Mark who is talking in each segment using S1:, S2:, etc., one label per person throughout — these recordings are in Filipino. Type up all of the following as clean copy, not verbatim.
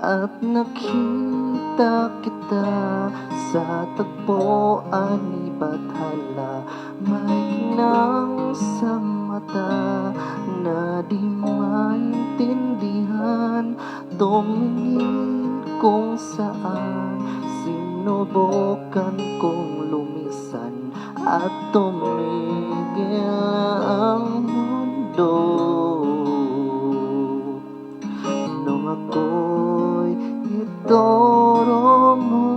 S1: At nakita kita sa tagpuan ni Bathala. May ginang sa mata na di maintindihan. Tumingin kung saan, sinubukan kong lumisan at tumigil ang mundo. Nung ako'y ituro mo,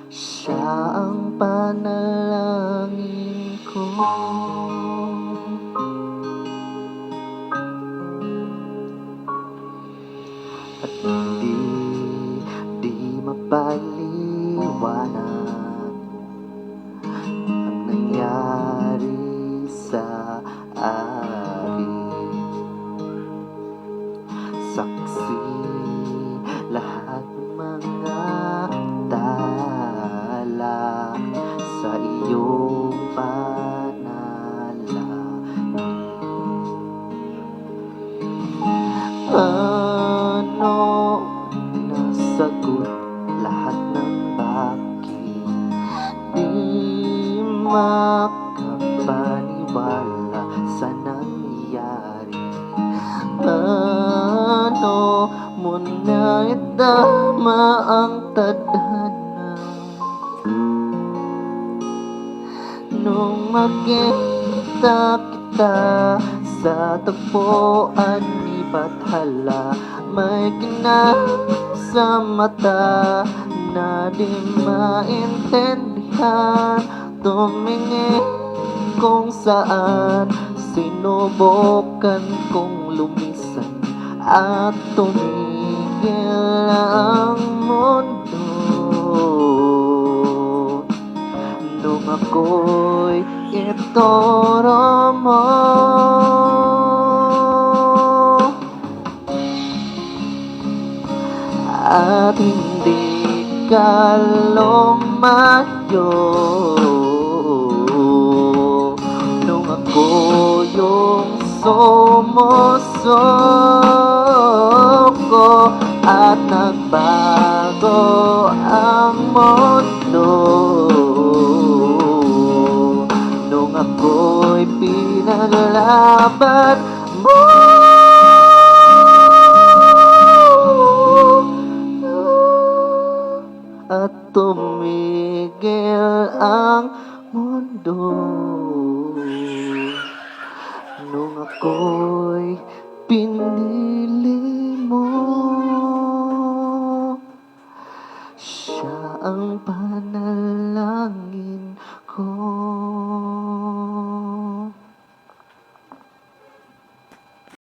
S1: siya ang panalangin ko. At di mapaliwanag ang nangyari sa akin. Saksi lahat mga tala sa iyong panalangin. Ano nasagot lahat ng bakit? Di makapaniwala sa nangyari. Paano mo na itama ang tadhana nung makita kita sa tagpuan ni Bathala? May ginang sa mata na di maintindihan. Tumingin kung saan, sinubukan kong lumisan at tumigil ang mundo. Nung ako'y ituro mo, at hindi ka lumayo. Nung ako yung sumusoko at nagbago ang mundo. Nung ako'y pinaglaban mo, at tumigil ang mundo. Nung ako'y pinili mo, siya ang panalangin ko.